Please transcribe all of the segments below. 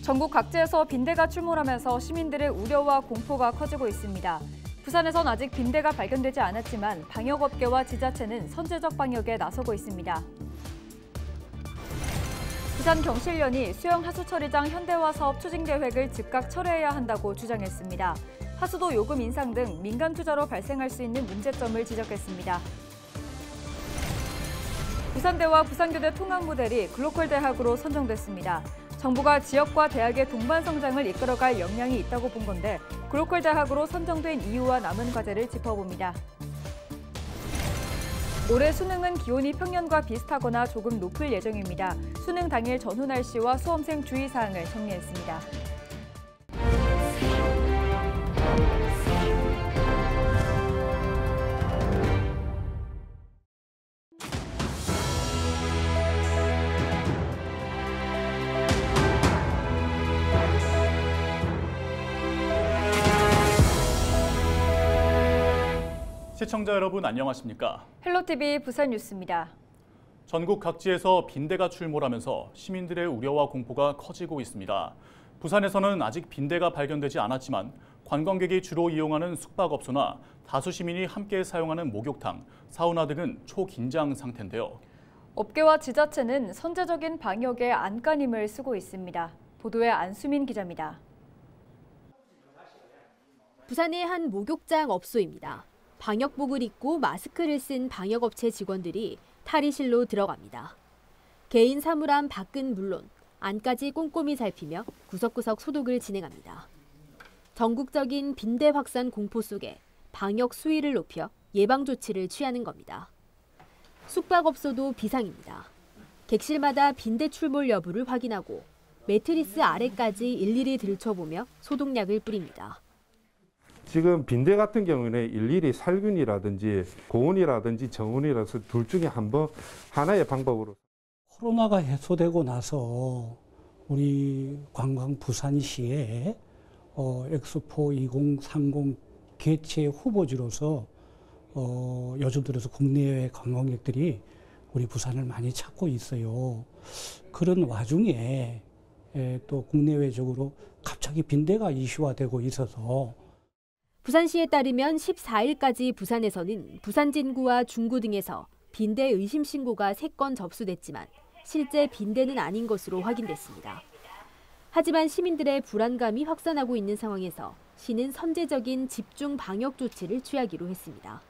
전국 각지에서 빈대가 출몰하면서 시민들의 우려와 공포가 커지고 있습니다. 부산에선 아직 빈대가 발견되지 않았지만 방역업계와 지자체는 선제적 방역에 나서고 있습니다. 부산경실련이 수영 하수 처리장 현대화 사업 추진 계획을 즉각 철회해야 한다고 주장했습니다. 하수도 요금 인상 등 민간 투자로 발생할 수 있는 문제점을 지적했습니다. 부산대와 부산교대 통합 모델이 글로컬 대학으로 선정됐습니다. 정부가 지역과 대학의 동반 성장을 이끌어갈 역량이 있다고 본 건데 글로컬 대학으로 선정된 이유와 남은 과제를 짚어봅니다. 올해 수능은 기온이 평년과 비슷하거나 조금 높을 예정입니다. 수능 당일 전후 날씨와 수험생 주의사항을 정리했습니다. 시청자 여러분 안녕하십니까? 헬로티비 부산 뉴스입니다. 전국 각지에서 빈대가 출몰하면서 시민들의 우려와 공포가 커지고 있습니다. 부산에서는 아직 빈대가 발견되지 않았지만 관광객이 주로 이용하는 숙박업소나 다수 시민이 함께 사용하는 목욕탕, 사우나 등은 초긴장 상태인데요. 업계와 지자체는 선제적인 방역에 안간힘을 쓰고 있습니다. 보도에 안수민 기자입니다. 부산의 한 목욕장 업소입니다. 방역복을 입고 마스크를 쓴 방역업체 직원들이 탈의실로 들어갑니다. 개인 사물함 밖은 물론 안까지 꼼꼼히 살피며 구석구석 소독을 진행합니다. 전국적인 빈대 확산 공포 속에 방역 수위를 높여 예방 조치를 취하는 겁니다. 숙박업소도 비상입니다. 객실마다 빈대 출몰 여부를 확인하고 매트리스 아래까지 일일이 들춰보며 소독약을 뿌립니다. 지금 빈대 같은 경우는 일일이 살균이라든지 고온이라든지 저온이라서 둘 중에 하나의 방법으로. 코로나가 해소되고 나서 우리 관광 부산시에 엑스포 2030 개최 후보지로서 요즘 들어서 국내외 관광객들이 우리 부산을 많이 찾고 있어요. 그런 와중에 또 국내외적으로 갑자기 빈대가 이슈화되고 있어서 부산시에 따르면 14일까지 부산에서는 부산 진구와 중구 등에서 빈대 의심 신고가 3건 접수됐지만 실제 빈대는 아닌 것으로 확인됐습니다. 하지만 시민들의 불안감이 확산하고 있는 상황에서 시는 선제적인 집중 방역 조치를 취하기로 했습니다.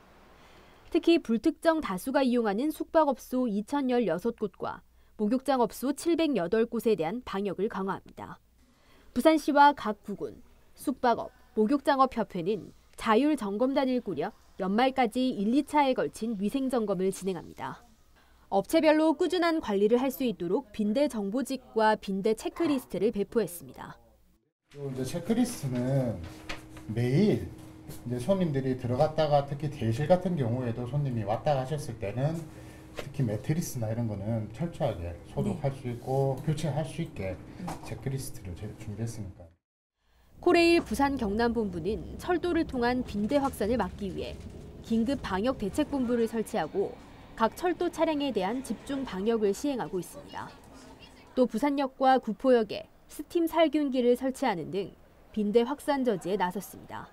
특히 불특정 다수가 이용하는 숙박업소 2,016곳과 목욕장업소 708곳에 대한 방역을 강화합니다. 부산시와 각 구군, 숙박업, 목욕장업협회는 자율점검단을 꾸려 연말까지 1, 2차에 걸친 위생점검을 진행합니다. 업체별로 꾸준한 관리를 할 수 있도록 빈대 정보집과 빈대 체크리스트를 배포했습니다. 이제 체크리스트는 매일 이제 손님들이 들어갔다가 특히 대실 같은 경우에도 손님이 왔다 가셨을 때는 특히 매트리스나 이런 거는 철저하게 소독할 수 있고 교체할 수 있게 체크리스트를 준비했으니까. 코레일 부산 경남본부는 철도를 통한 빈대 확산을 막기 위해 긴급 방역 대책본부를 설치하고 각 철도 차량에 대한 집중 방역을 시행하고 있습니다. 또 부산역과 구포역에 스팀 살균기를 설치하는 등 빈대 확산 저지에 나섰습니다.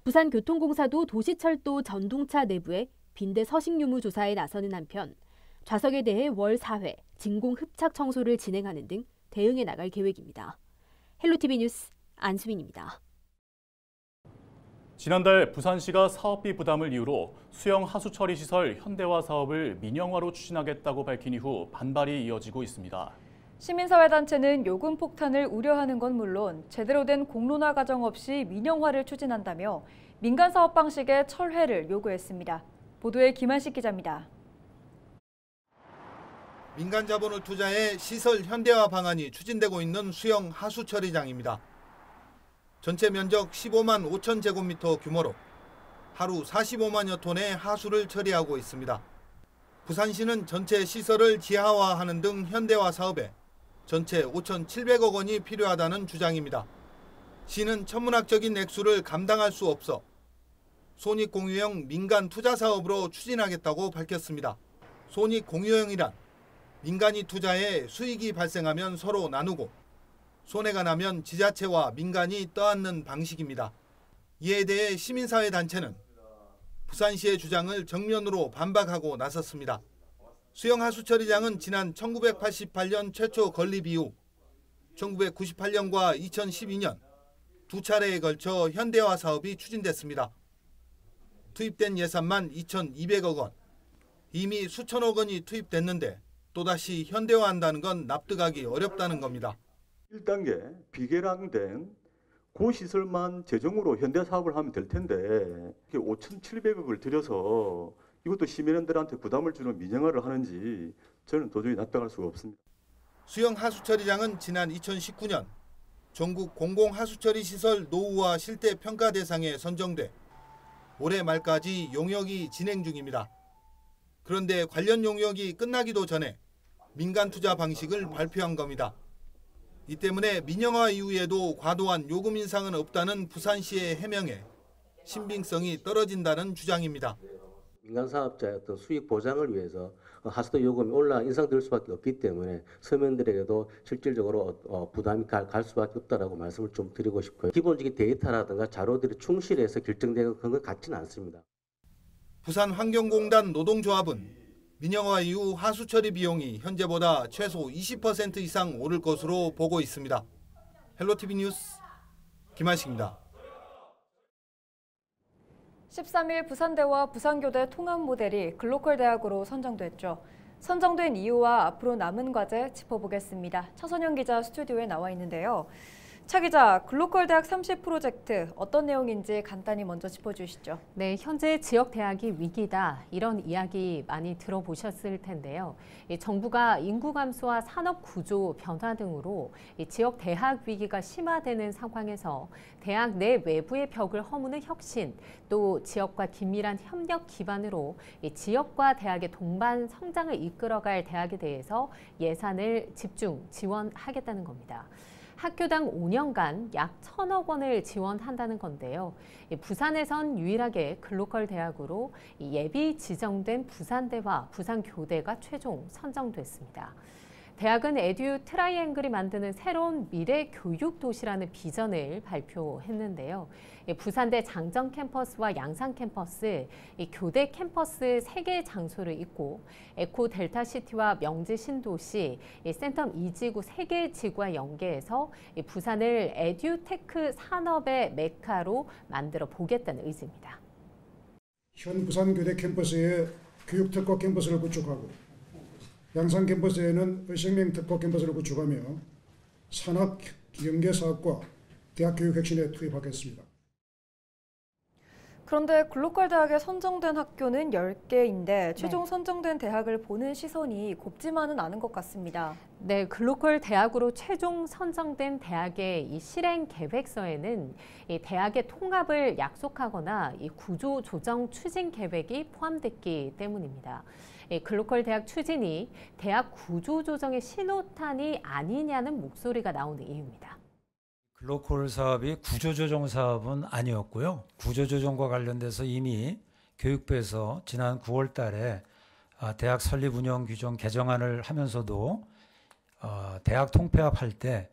부산교통공사도 도시철도 전동차 내부의 빈대 서식 유무 조사에 나서는 한편 좌석에 대해 월 4회 진공 흡착 청소를 진행하는 등 대응해 나갈 계획입니다. 헬로티비 뉴스 안수민입니다. 지난달 부산시가 사업비 부담을 이유로 수영 하수 처리 시설 현대화 사업을 민영화로 추진하겠다고 밝힌 이후 반발이 이어지고 있습니다. 시민사회단체는 요금 폭탄을 우려하는 건 물론 제대로 된 공론화 과정 없이 민영화를 추진한다며 민간 사업 방식의 철회를 요구했습니다. 보도에 김한식 기자입니다. 민간 자본을 투자해 시설 현대화 방안이 추진되고 있는 수영 하수 처리장입니다. 전체 면적 15만 5천 제곱미터 규모로 하루 45만여 톤의 하수를 처리하고 있습니다. 부산시는 전체 시설을 지하화하는 등 현대화 사업에 전체 5,700억 원이 필요하다는 주장입니다. 시는 천문학적인 액수를 감당할 수 없어 손익공유형 민간 투자 사업으로 추진하겠다고 밝혔습니다. 손익공유형이란 민간이 투자해 수익이 발생하면 서로 나누고 손해가 나면 지자체와 민간이 떠안는 방식입니다. 이에 대해 시민사회 단체는 부산시의 주장을 정면으로 반박하고 나섰습니다. 수영하수처리장은 지난 1988년 최초 건립 이후 1998년과 2012년 두 차례에 걸쳐 현대화 사업이 추진됐습니다. 투입된 예산만 2,200억 원. 이미 수천억 원이 투입됐는데 또다시 현대화한다는 건 납득하기 어렵다는 겁니다. 1단계 비계량된 고시설만 재정으로 현대 사업을 하면 될 텐데 5,700억을 들여서 이것도 시민들한테 부담을 주는 민영화를 하는지 저는 도저히 납득할 수가 없습니다. 수영하수처리장은 지난 2019년 전국 공공하수처리 시설 노후화 실태 평가 대상에 선정돼 올해 말까지 용역이 진행 중입니다. 그런데 관련 용역이 끝나기도 전에 민간 투자 방식을 발표한 겁니다. 이 때문에 민영화 이후에도 과도한 요금 인상은 없다는 부산시의 해명에 신빙성이 떨어진다는 주장입니다. 민간 사업자의 어떤 수익 보장을 위해서 하수도 요금이 인상될 수밖에 없기 때문에 서민들에게도 실질적으로 부담이 갈 수밖에 없다라고 말씀을 좀 드리고 싶고요. 기본적인 데이터라든가 자료들이 충실해서 결정된 것 같지는 않습니다. 부산환경공단 노동조합은 민영화 이후 하수처리 비용이 현재보다 최소 20% 이상 오를 것으로 보고 있습니다. 헬로티비 뉴스 김한식입니다. 13일 부산대와 부산교대 통합 모델이 글로컬 대학으로 선정됐죠. 선정된 이유와 앞으로 남은 과제 짚어보겠습니다. 차선영 기자 스튜디오에 나와 있는데요. 차 기자, 글로컬 대학 30 프로젝트 어떤 내용인지 간단히 먼저 짚어주시죠. 네, 현재 지역 대학이 위기다 이런 이야기 많이 들어보셨을 텐데요. 정부가 인구 감소와 산업 구조 변화 등으로 지역 대학 위기가 심화되는 상황에서 대학 내 외부의 벽을 허무는 혁신, 또 지역과 긴밀한 협력 기반으로 지역과 대학의 동반 성장을 이끌어갈 대학에 대해서 예산을 집중 지원하겠다는 겁니다. 학교당 5년간 약 1,000억 원을 지원한다는 건데요. 부산에선 유일하게 글로컬 대학으로 예비 지정된 부산대와 부산교대가 최종 선정됐습니다. 대학은 에듀 트라이앵글이 만드는 새로운 미래 교육 도시라는 비전을 발표했는데요. 부산대 장정 캠퍼스와 양산 캠퍼스, 교대 캠퍼스 3개의 장소를 잇고 에코 델타시티와 명지 신도시, 센텀 2지구 3개의 지구와 연계해서 부산을 에듀테크 산업의 메카로 만들어 보겠다는 의지입니다. 현 부산교대 캠퍼스에 교육특화 캠퍼스를 구축하고 양산 캠퍼스에는 의생명 특화 캠퍼스를 구축하며 산학 연계 사업과 대학 교육 혁신에 투입하겠습니다. 그런데 글로컬 대학에 선정된 학교는 10개인데 최종 선정된 대학을 보는 시선이 곱지만은 않은 것 같습니다. 네, 글로컬 대학으로 최종 선정된 대학의 이 실행 계획서에는 이 대학의 통합을 약속하거나 이 구조 조정 추진 계획이 포함됐기 때문입니다. 글로컬 대학 추진이 대학 구조 조정의 신호탄이 아니냐는 목소리가 나오는 이유입니다. 글로컬 사업이 구조조정 사업은 아니었고요. 구조조정과 관련돼서 이미 교육부에서 지난 9월 달에 대학 설립 운영 규정 개정안을 하면서도 대학 통폐합할 때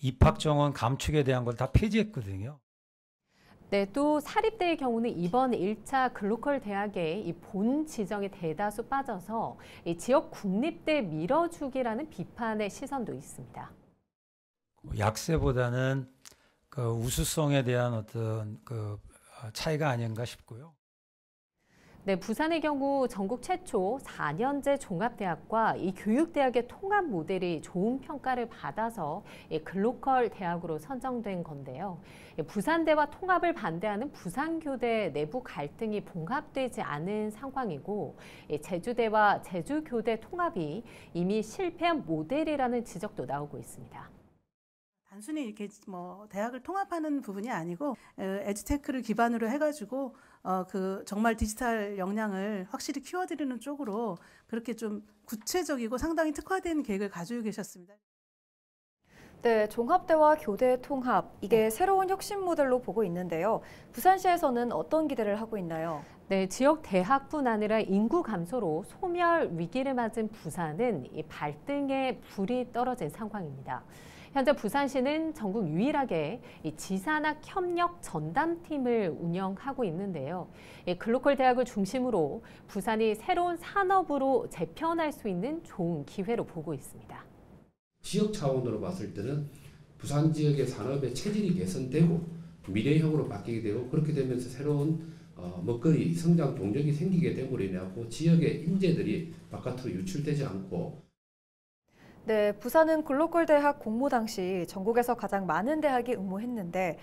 입학 정원 감축에 대한 걸 다 폐지했거든요. 네, 또 사립대의 경우는 이번 1차 글로컬 대학의 이 본 지정에 대다수 빠져서 이 지역 국립대 밀어주기라는 비판의 시선도 있습니다. 약세보다는 그 우수성에 대한 어떤 그 차이가 아닌가 싶고요. 네, 부산의 경우 전국 최초 4년제 종합대학과 이 교육대학의 통합 모델이 좋은 평가를 받아서 이 글로컬 대학으로 선정된 건데요. 부산대와 통합을 반대하는 부산교대 내부 갈등이 봉합되지 않은 상황이고 제주대와 제주교대 통합이 이미 실패한 모델이라는 지적도 나오고 있습니다. 단순히 이렇게 대학을 통합하는 부분이 아니고 에듀테크를 기반으로 해가지고 정말 디지털 역량을 확실히 키워드리는 쪽으로 그렇게 좀 구체적이고 상당히 특화된 계획을 가지고 계셨습니다. 네, 종합대와 교대 통합, 이게 새로운 혁신 모델로 보고 있는데요. 부산시에서는 어떤 기대를 하고 있나요? 네, 지역 대학뿐 아니라 인구 감소로 소멸 위기를 맞은 부산은 이 발등에 불이 떨어진 상황입니다. 현재 부산시는 전국 유일하게 이 지산학 협력 전담팀을 운영하고 있는데요. 글로컬 대학을 중심으로 부산이 새로운 산업으로 재편할 수 있는 좋은 기회로 보고 있습니다. 지역 차원으로 봤을 때는 부산 지역의 산업의 체질이 개선되고 미래형으로 바뀌게 되고 그렇게 되면서 새로운 먹거리 성장 동력이 생기게 됨으로 인하고 지역의 인재들이 바깥으로 유출되지 않고. 네, 부산은 글로컬 대학 공모 당시 전국에서 가장 많은 대학이 응모했는데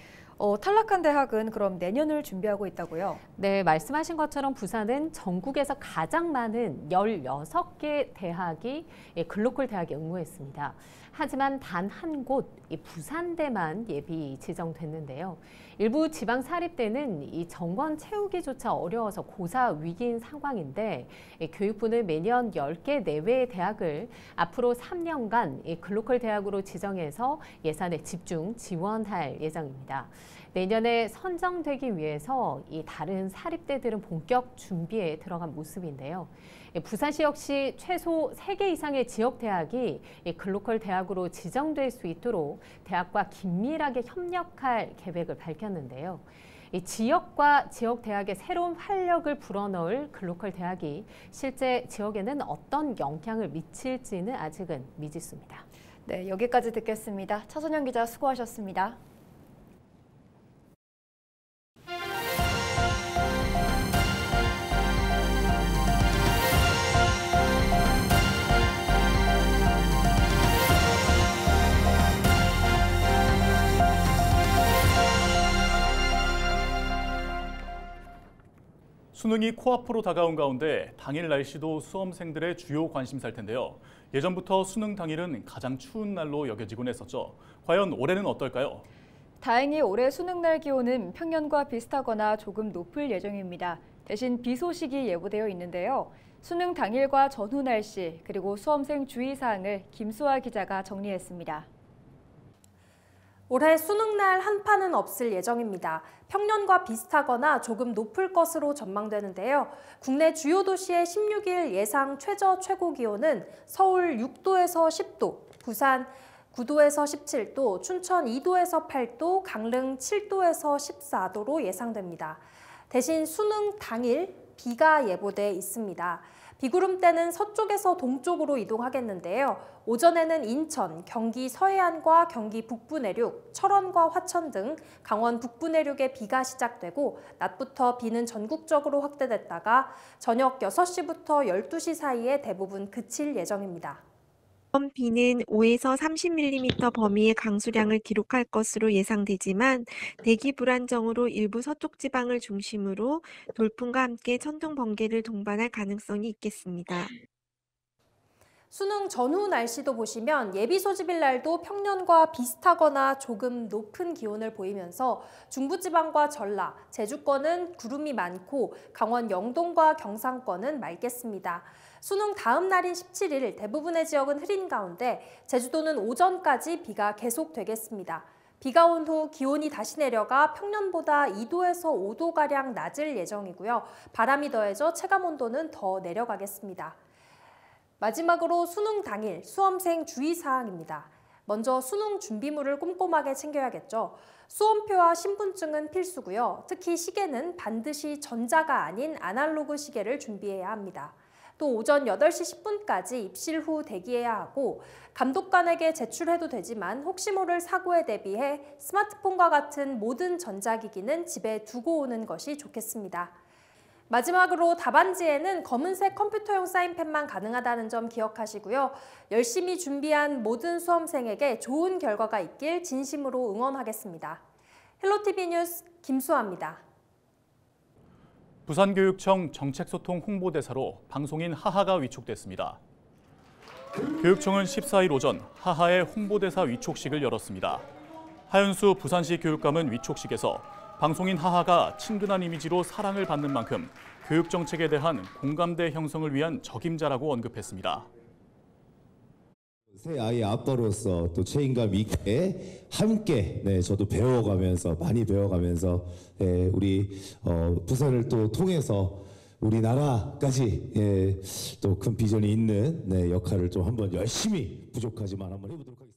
탈락한 대학은 그럼 내년을 준비하고 있다고요? 네, 말씀하신 것처럼 부산은 전국에서 가장 많은 16개 대학이 글로컬 대학에 응모했습니다. 하지만 단 한 곳, 부산대만 예비 지정됐는데요. 일부 지방 사립대는 이 정원 채우기조차 어려워서 고사 위기인 상황인데 교육부는 매년 10개 내외의 대학을 앞으로 3년간 글로컬 대학으로 지정해서 예산에 집중 지원할 예정입니다. 내년에 선정되기 위해서 이 다른 사립대들은 본격 준비에 들어간 모습인데요. 부산시 역시 최소 3개 이상의 지역대학이 글로컬 대학으로 지정될 수 있도록 대학과 긴밀하게 협력할 계획을 밝혔는데요. 이 지역과 지역대학의 새로운 활력을 불어넣을 글로컬 대학이 실제 지역에는 어떤 영향을 미칠지는 아직은 미지수입니다. 네, 여기까지 듣겠습니다. 차선영 기자 수고하셨습니다. 수능이 코앞으로 다가온 가운데 당일 날씨도 수험생들의 주요 관심사일 텐데요. 예전부터 수능 당일은 가장 추운 날로 여겨지곤 했었죠. 과연 올해는 어떨까요? 다행히 올해 수능 날 기온은 평년과 비슷하거나 조금 높을 예정입니다. 대신 비 소식이 예보되어 있는데요. 수능 당일과 전후 날씨 그리고 수험생 주의사항을 김수아 기자가 정리했습니다. 올해 수능날 한파는 없을 예정입니다. 평년과 비슷하거나 조금 높을 것으로 전망되는데요. 국내 주요 도시의 16일 예상 최저 최고 기온은 서울 6도에서 10도, 부산 9도에서 17도, 춘천 2도에서 8도, 강릉 7도에서 14도로 예상됩니다. 대신 수능 당일 비가 예보돼 있습니다. 비구름대는 서쪽에서 동쪽으로 이동하겠는데요. 오전에는 인천, 경기 서해안과 경기 북부 내륙, 철원과 화천 등 강원 북부 내륙에 비가 시작되고 낮부터 비는 전국적으로 확대됐다가 저녁 6시부터 12시 사이에 대부분 그칠 예정입니다. 비는 5에서 30mm 범위의 강수량을 기록할 것으로 예상되지만 대기 불안정으로 일부 서쪽 지방을 중심으로 돌풍과 함께 천둥 번개를 동반할 가능성이 있겠습니다. 수능 전후 날씨도 보시면 예비 소집일 날도 평년과 비슷하거나 조금 높은 기온을 보이면서 중부지방과 전라, 제주권은 구름이 많고 강원 영동과 경상권은 맑겠습니다. 수능 다음 날인 17일 대부분의 지역은 흐린 가운데 제주도는 오전까지 비가 계속되겠습니다. 비가 온 후 기온이 다시 내려가 평년보다 2도에서 5도가량 낮을 예정이고요. 바람이 더해져 체감온도는 더 내려가겠습니다. 마지막으로 수능 당일 수험생 주의사항입니다. 먼저 수능 준비물을 꼼꼼하게 챙겨야겠죠. 수험표와 신분증은 필수고요. 특히 시계는 반드시 전자가 아닌 아날로그 시계를 준비해야 합니다. 또 오전 8시 10분까지 입실 후 대기해야 하고 감독관에게 제출해도 되지만 혹시 모를 사고에 대비해 스마트폰과 같은 모든 전자기기는 집에 두고 오는 것이 좋겠습니다. 마지막으로 답안지에는 검은색 컴퓨터용 사인펜만 가능하다는 점 기억하시고요. 열심히 준비한 모든 수험생에게 좋은 결과가 있길 진심으로 응원하겠습니다. 헬로티비 뉴스 김수아입니다. 부산교육청 정책소통 홍보대사로 방송인 하하가 위촉됐습니다. 교육청은 14일 오전 하하의 홍보대사 위촉식을 열었습니다. 하윤수 부산시 교육감은 위촉식에서 방송인 하하가 친근한 이미지로 사랑을 받는 만큼 교육 정책에 대한 공감대 형성을 위한 적임자라고 언급했습니다. 새 아이의 아빠로서 또 책임감 있게 함께 저도 배워가면서 많이 배워가면서 우리 부산을 또 통해서 우리나라까지 또 큰 비전이 있는 역할을 좀 한번 열심히 부족하지만 한번 해보도록 하겠습니다.